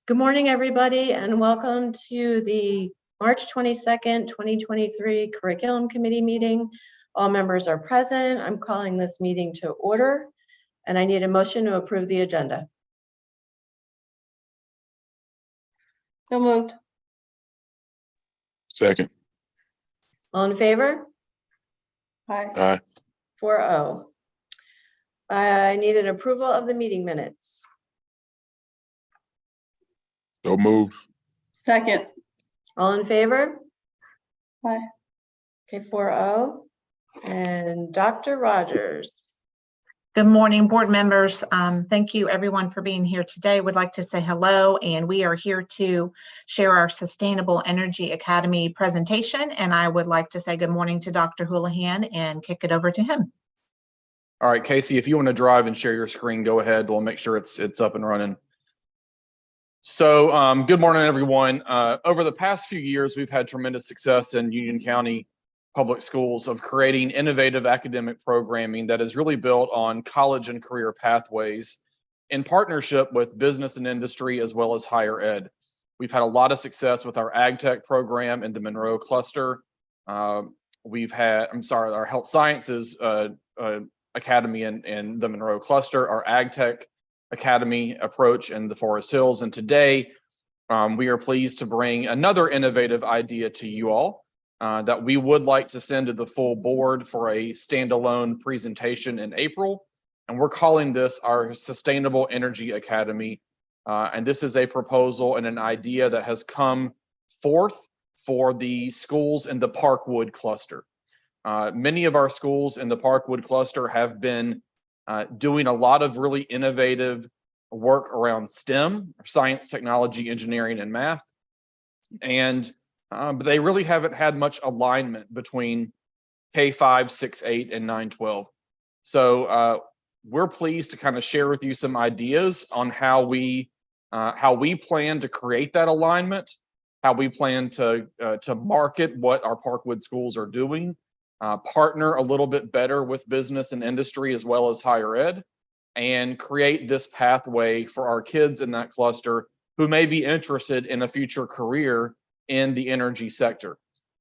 Good morning, everybody, and welcome to the March 22nd, 2023 Curriculum Committee meeting. All members are present. I'm calling this meeting to order, and I need a motion to approve the agenda. So moved. Second. All in favor? Aye. Aye. 4-0. I need an approval of the meeting minutes. So moved. Second. All in favor? Aye. Okay, 4-0. And Dr. Rogers. Good morning, board members. Thank you everyone for being here today. Would like to say hello, and we are here to share our Sustainable Energy Academy presentation. And I would like to say good morning to Dr. Houlihan and kick it over to him. All right, Casey, if you want to drive and share your screen, go ahead. We'll make sure it's up and running. So good morning, everyone. Over the past few years, we've had tremendous success in Union County Public Schools of creating innovative academic programming that is really built on college and career pathways in partnership with business and industry as well as higher ed. We've had a lot of success with our Ag Tech program in the Monroe cluster. We've had, our Health Sciences Academy in the Monroe cluster, our Ag Tech Academy approach in the Forest Hills. And today we are pleased to bring another innovative idea to you all that we would like to send to the full board for a standalone presentation in April. And we're calling this our Sustainable Energy Academy. And this is a proposal and an idea that has come forth for the schools in the Parkwood cluster. Many of our schools in the Parkwood cluster have been doing a lot of really innovative work around STEM, science, technology, engineering, and math. And but they really haven't had much alignment between K-5, 6, 8, and 9, 12. So we're pleased to kind of share with you some ideas on how we plan to create that alignment, how we plan to market what our Parkwood schools are doing, partner a little bit better with business and industry as well as higher ed, and create this pathway for our kids in that cluster who may be interested in a future career in the energy sector.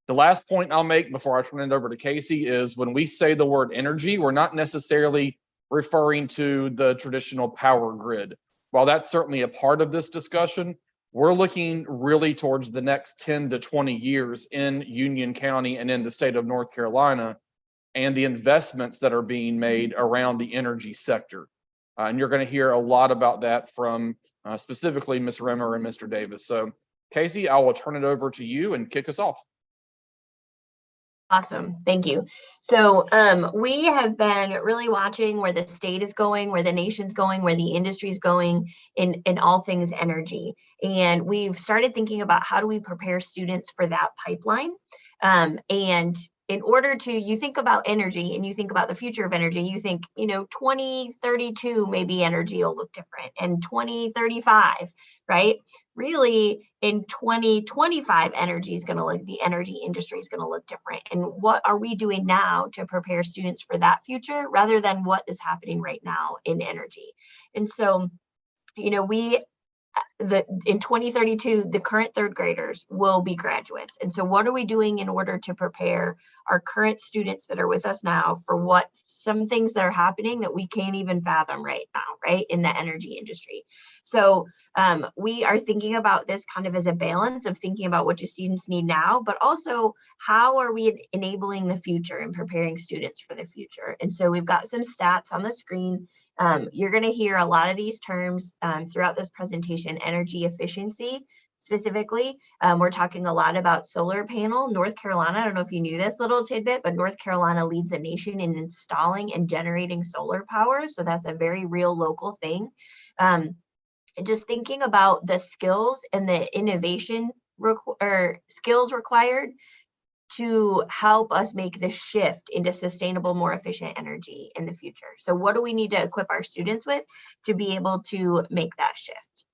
The last point I'll make before I turn it over to Casey is when we say the word energy, we're not necessarily referring to the traditional power grid. While that's certainly a part of this discussion, we're looking really towards the next 10 to 20 years in Union County and in the state of North Carolina and the investments that are being made around the energy sector. And you're going to hear a lot about that from specifically Ms. Rimmer and Mr. Davis. So Casey, I will turn it over to you and kick us off. Awesome. Thank you. So we have been really watching where the state is going, where the nation's going, where the industry is going in all things energy. And we've started thinking about how do we prepare students for that pipeline. And in order to, you think about energy and you think about the future of energy, you think, 2032, maybe energy will look different, and 2035, right? Really, in 2025, the energy industry is going to look different. And what are we doing now to prepare students for that future rather than what is happening right now in energy? And so, in 2032, the current third graders will be graduates. And so what are we doing in order to prepare our current students that are with us now for what some things that are happening that we can't even fathom right now, right, in the energy industry? So we are thinking about this kind of as a balance of thinking about what do students need now, but also how are we enabling the future and preparing students for the future? And so we've got some stats on the screen. You're going to hear a lot of these terms throughout this presentation. Energy efficiency, specifically. We're talking a lot about solar panel. North Carolina, I don't know if you knew this little tidbit, but North Carolina leads the nation in installing and generating solar power. So that's a very real local thing. Just thinking about the skills and the innovation skills required to help us make this shift into sustainable, more efficient energy in the future. So what do we need to equip our students with to be able to make that shift?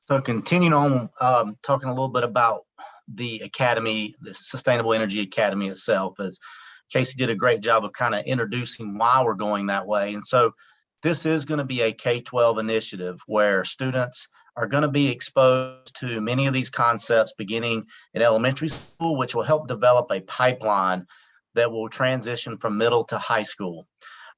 So continuing on, talking a little bit about the academy, the Sustainable Energy Academy itself, as Casey did a great job of kind of introducing why we're going that way. And so this is going to be a K-12 initiative where students are going to be exposed to many of these concepts beginning in elementary school, which will help develop a pipeline that will transition from middle to high school.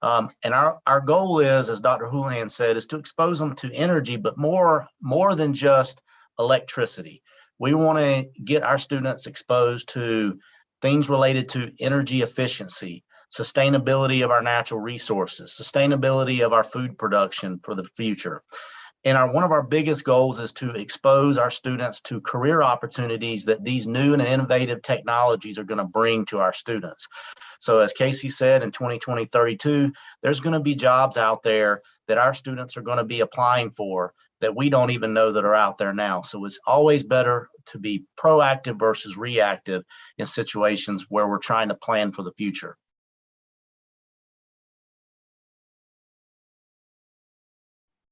And our goal is, as Dr. Houlihan said, is to expose them to energy, but more than just electricity. We want to get our students exposed to things related to energy efficiency, sustainability of our natural resources, sustainability of our food production for the future. And one of our biggest goals is to expose our students to career opportunities that these new and innovative technologies are going to bring to our students. So as Casey said, in 2032, there's going to be jobs out there that our students are going to be applying for that we don't even know that are out there now. So it's always better to be proactive versus reactive in situations where we're trying to plan for the future.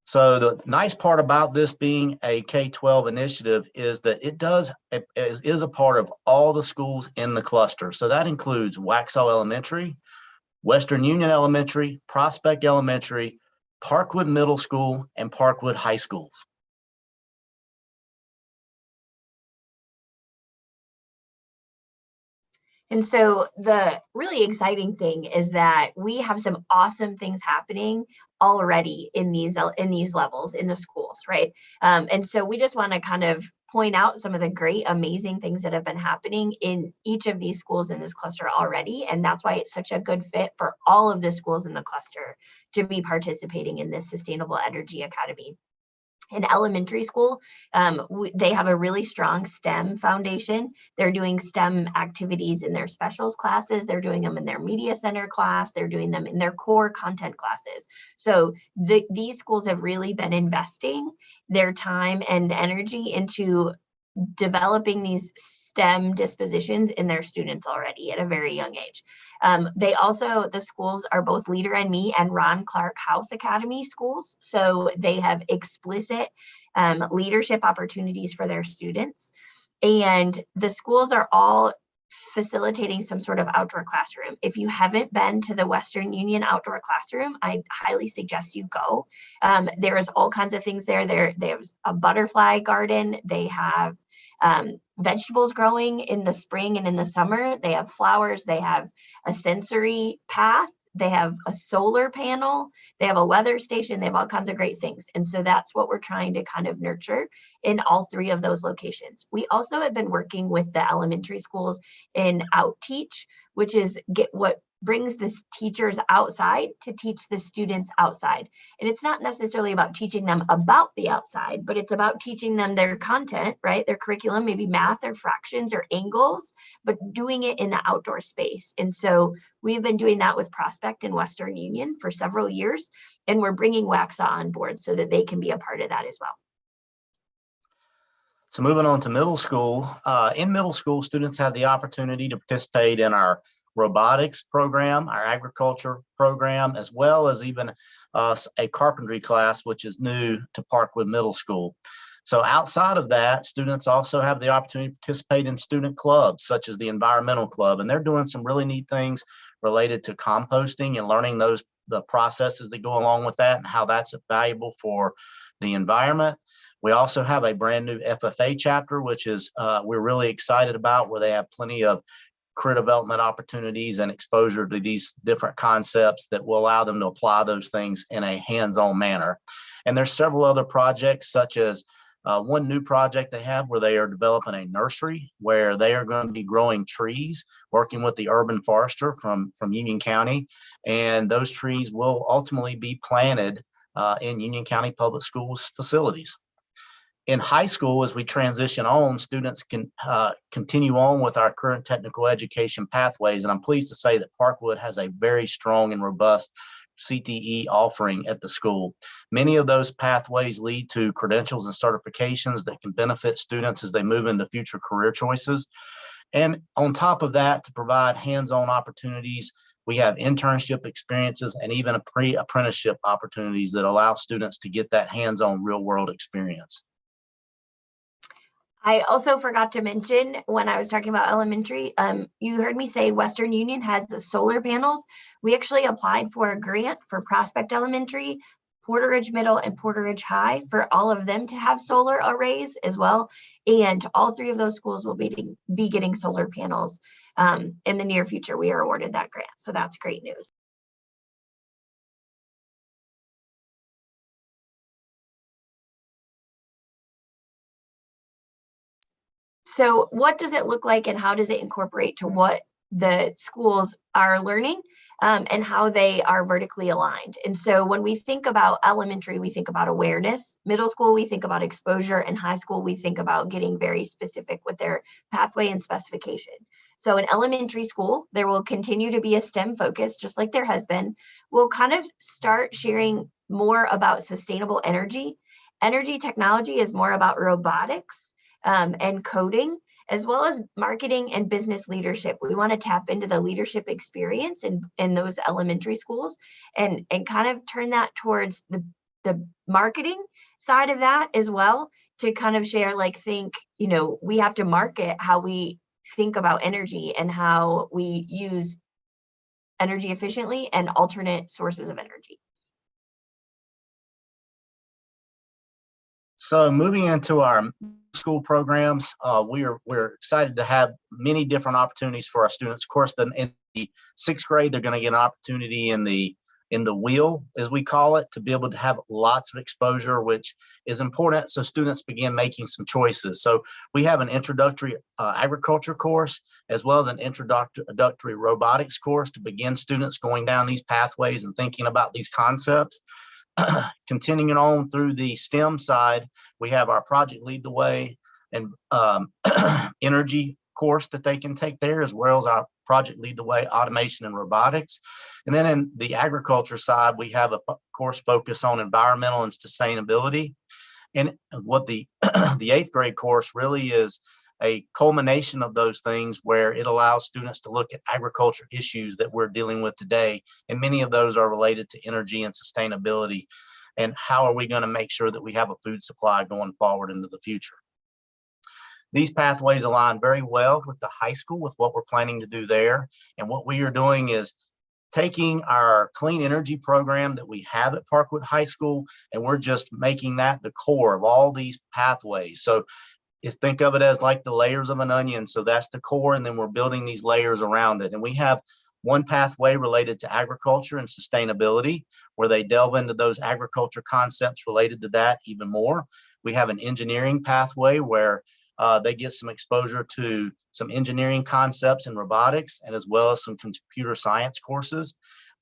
So the nice part about this being a K-12 initiative is that it is a part of all the schools in the cluster. So that includes Waxhaw Elementary, Western Union Elementary, Prospect Elementary, Parkwood Middle School, and Parkwood High Schools. And so the really exciting thing is that we have some awesome things happening already in these levels in the schools, right? And so we just want to kind of point out some of the great, amazing things that have been happening in each of these schools in this cluster already. And that's why it's such a good fit for all of the schools in the cluster to be participating in this Sustainable Energy Academy. In elementary school, they have a really strong STEM foundation. They're doing STEM activities in their specials classes. They're doing them in their media center class. They're doing them in their core content classes. So these schools have really been investing their time and energy into developing these STEM dispositions in their students already at a very young age. The schools are both Leader and Me and Ron Clark House Academy schools. So they have explicit leadership opportunities for their students. And the schools are all facilitating some sort of outdoor classroom. If you haven't been to the Western Union outdoor classroom, I highly suggest you go. There is all kinds of things there. There's a butterfly garden. They have vegetables growing in the spring and in the summer. They have flowers. They have a sensory path. They have a solar panel. They have a weather station. They have all kinds of great things. And so that's what we're trying to kind of nurture in all three of those locations. We also have been working with the elementary schools in Outteach, which is what brings the teachers outside to teach the students outside. And it's not necessarily about teaching them about the outside, but it's about teaching them their content, right? Their curriculum, maybe math or fractions or angles, but doing it in the outdoor space. And so we've been doing that with Prospect and Western Union for several years, and we're bringing Waxhaw on board so that they can be a part of that as well. So moving on to middle school, in middle school, students have the opportunity to participate in our robotics program, our agriculture program, as well as even a carpentry class, which is new to Parkwood Middle School. So outside of that, students also have the opportunity to participate in student clubs, such as the environmental club, and they're doing some really neat things related to composting and learning the processes that go along with that and how that's valuable for the environment. We also have a brand new FFA chapter, which is we're really excited about, where they have plenty of career development opportunities and exposure to these different concepts that will allow them to apply those things in a hands-on manner. And there's several other projects, such as one new project they have where they are developing a nursery where they are going to be growing trees, working with the urban forester from Union County. And those trees will ultimately be planted in Union County Public Schools facilities. In high school, as we transition on, students can continue on with our current technical education pathways. And I'm pleased to say that Parkwood has a very strong and robust CTE offering at the school. Many of those pathways lead to credentials and certifications that can benefit students as they move into future career choices. And on top of that, to provide hands-on opportunities, we have internship experiences and even pre-apprenticeship opportunities that allow students to get that hands-on real-world experience. I also forgot to mention when I was talking about elementary, you heard me say Western Union has the solar panels. We actually applied for a grant for Prospect Elementary, Porter Ridge Middle, and Porter Ridge High for all of them to have solar arrays as well. And all 3 of those schools will be getting solar panels in the near future. We are awarded that grant, so that's great news. So what does it look like and how does it incorporate to what the schools are learning and how they are vertically aligned? And so when we think about elementary, we think about awareness. Middle school, we think about exposure. And high school, we think about getting very specific with their pathway and specification. So in elementary school, there will continue to be a STEM focus, just like there has been. We'll kind of start sharing more about sustainable energy. Energy technology is more about robotics and coding, as well as marketing and business leadership. We want to tap into the leadership experience in those elementary schools and kind of turn that towards the marketing side of that as well, to kind of share, like, we have to market how we think about energy and how we use energy efficiently and alternate sources of energy. So moving into our school programs, we're excited to have many different opportunities for our students. Of course, then in the 6th grade, they're going to get an opportunity in the wheel, as we call it, to be able to have lots of exposure, which is important. So students begin making some choices. So we have an introductory agriculture course, as well as an introductory robotics course to begin students going down these pathways and thinking about these concepts. Continuing on through the STEM side, we have our Project Lead the Way and energy course that they can take there, as well as our Project Lead the Way automation and robotics. And then in the agriculture side, we have a course focus on environmental and sustainability. And what the 8th grade course really is a culmination of those things, where it allows students to look at agriculture issues that we're dealing with today. And many of those are related to energy and sustainability. And how are we going to make sure that we have a food supply going forward into the future? These pathways align very well with the high school, with what we're planning to do there. And what we are doing is taking our clean energy program that we have at Parkwood High School, and we're just making that the core of all these pathways. So think of it as like the layers of an onion. So that's the core, and then we're building these layers around it. And we have one pathway related to agriculture and sustainability, where they delve into those agriculture concepts related to that even more. We have an engineering pathway where they get some exposure to some engineering concepts and robotics, and as well as some computer science courses.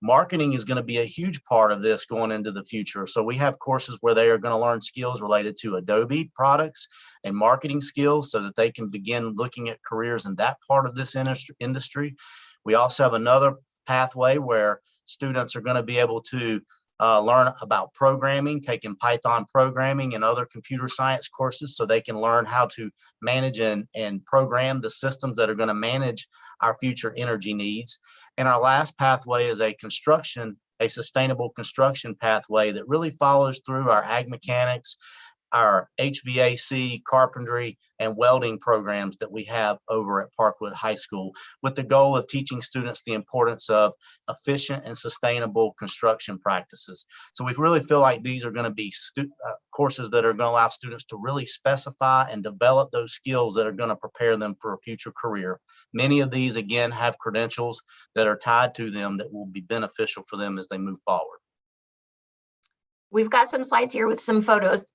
Marketing is going to be a huge part of this going into the future. So we have courses where they are going to learn skills related to Adobe products and marketing skills, so that they can begin looking at careers in that part of this industry. We also have another pathway where students are going to be able to learn about programming, taking Python programming and other computer science courses, so they can learn how to manage and program the systems that are going to manage our future energy needs. And our last pathway is a sustainable construction pathway that really follows through our ag mechanics, our HVAC, carpentry, and welding programs that we have over at Parkwood High School, with the goal of teaching students the importance of efficient and sustainable construction practices. So we really feel like these are going to be courses that are going to allow students to really specify and develop those skills that are going to prepare them for a future career. Many of these, again, have credentials that are tied to them that will be beneficial for them as they move forward. We've got some slides here with some photos,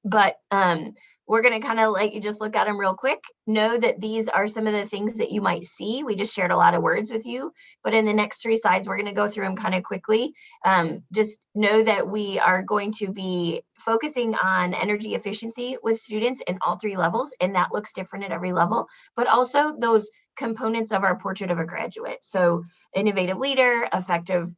but we're going to kind of let you just look at them real quick. Know that these are some of the things that you might see. We just shared a lot of words with you, but in the next 3 slides, we're going to go through them kind of quickly. Just know that we are going to be focusing on energy efficiency with students in all 3 levels, and that looks different at every level, but also those components of our portrait of a graduate. So innovative leader, effective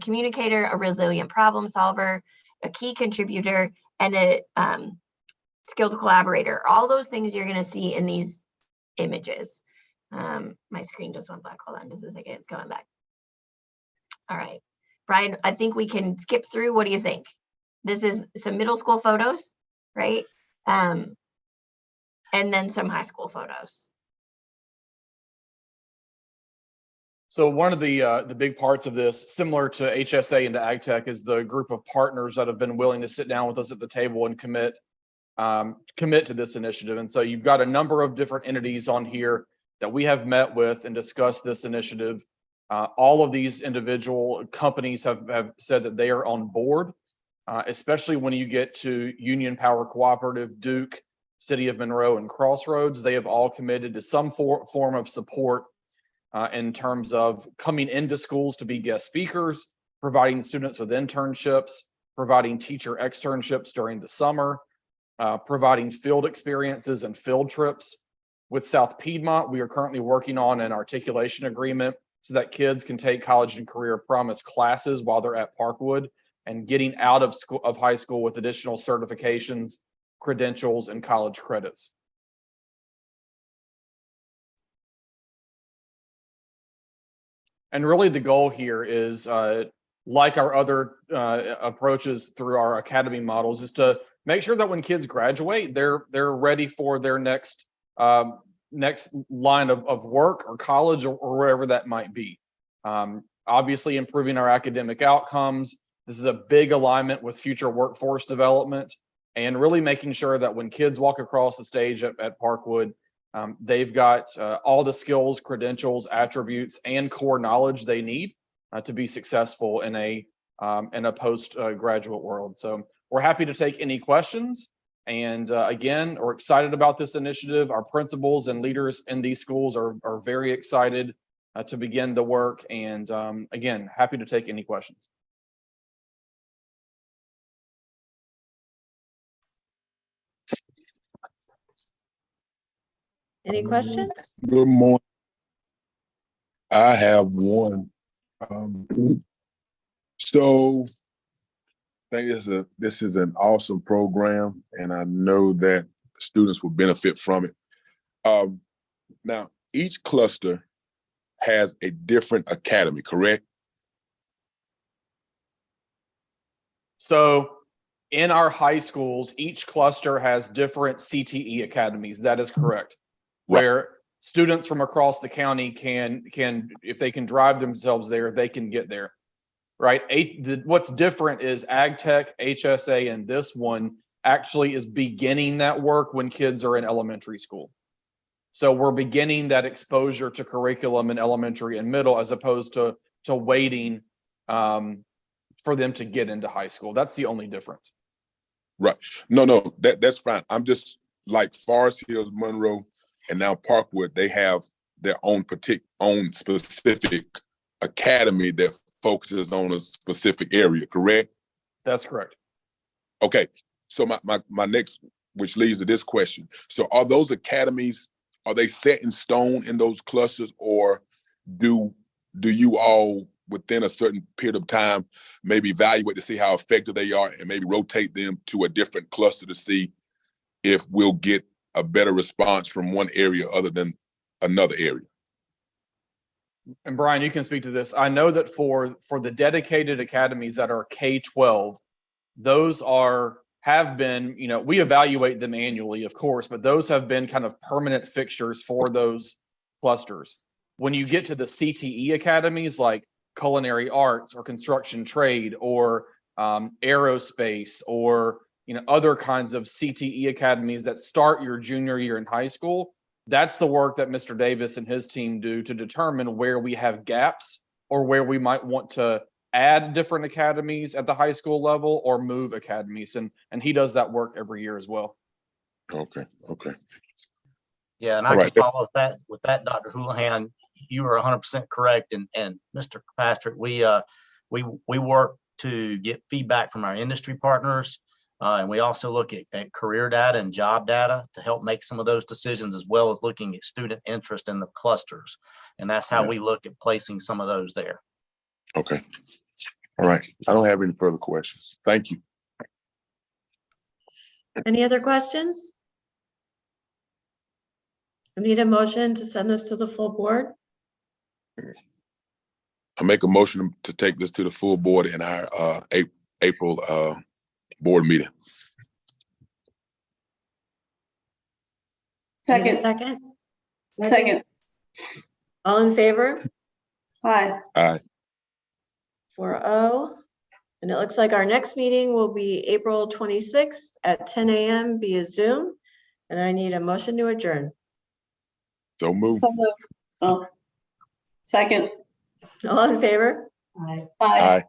communicator, a resilient problem solver, a key contributor, and a skilled collaborator. All those things you're going to see in these images. My screen just went black. Hold on just a second. It's coming back. All right. Brian, I think we can skip through. What do you think? This is some middle school photos, right? And then some high school photos. So one of the big parts of this, similar to HSA and to AgTech, is the group of partners that have been willing to sit down with us at the table and commit to this initiative. And so you've got a number of different entities on here that we have met with and discussed this initiative. All of these individual companies have said that they are on board, especially when you get to Union Power Cooperative, Duke, City of Monroe, and Crossroads. They have all committed to some form of support in terms of coming into schools to be guest speakers, providing students with internships, providing teacher externships during the summer, providing field experiences and field trips. With South Piedmont, we are currently working on an articulation agreement so that kids can take college and career promise classes while they're at Parkwood and getting out of high school with additional certifications, credentials, and college credits. And really the goal here is, like our other approaches through our academy models, is to make sure that when kids graduate, they're ready for their next line of work or college or wherever that might be. Obviously improving our academic outcomes. This is a big alignment with future workforce development, and really making sure that when kids walk across the stage at Parkwood, they've got all the skills, credentials, attributes, and core knowledge they need to be successful in a postgraduate world. So we're happy to take any questions. And again, we're excited about this initiative. Our principals and leaders in these schools are very excited to begin the work. And again, happy to take any questions. Any questions? Good morning. I have one. So I think this is an awesome program, and I know that students will benefit from it. Now, each cluster has a different academy, correct? So in our high schools, each cluster has different CTE academies. That is correct. Right. Where students from across the county can, if they can drive themselves there, they can get there, right? What's different is AgTech, HSA, and this one actually is beginning that work when kids are in elementary school. So we're beginning that exposure to curriculum in elementary and middle, as opposed to waiting for them to get into high school. That's the only difference. Right. No, that's fine. I'm just like Forest Hills, Monroe, and now Parkwood, they have their own specific academy that focuses on a specific area, correct? That's correct. Okay. So my next, which leads to this question. So are those academies, are they set in stone in those clusters, or do you all within a certain period of time maybe evaluate to see how effective they are and maybe rotate them to a different cluster to see if we'll get a better response from one area other than another area? And Brian, you can speak to this. I know that for the dedicated academies that are K-12, those have been, we evaluate them annually, of course, but those have been kind of permanent fixtures for those clusters. When you get to the CTE academies like culinary arts or construction trade or aerospace or other kinds of CTE academies that start your junior year in high school, that's the work that Mr. Davis and his team do to determine where we have gaps or where we might want to add different academies at the high school level or move academies. And he does that work every year as well. Okay. Yeah, and I All can right. follow with that, Dr. Houlihan. You are 100% correct. And Mr. Patrick, we work to get feedback from our industry partners. And we also look at career data and job data to help make some of those decisions, as well as looking at student interest in the clusters. And that's how we look at placing some of those there. Okay. All right. I don't have any further questions. Thank you. Any other questions? I need a motion to send this to the full board. I make a motion to take this to the full board in our April board meeting. I need a Second. second? Second. All in favor? Aye. Aye. 4-0. And it looks like our next meeting will be April 26th at 10 a.m. via Zoom. And I need a motion to adjourn. So move. So moved. Oh. Second. All in favor? Aye. Aye.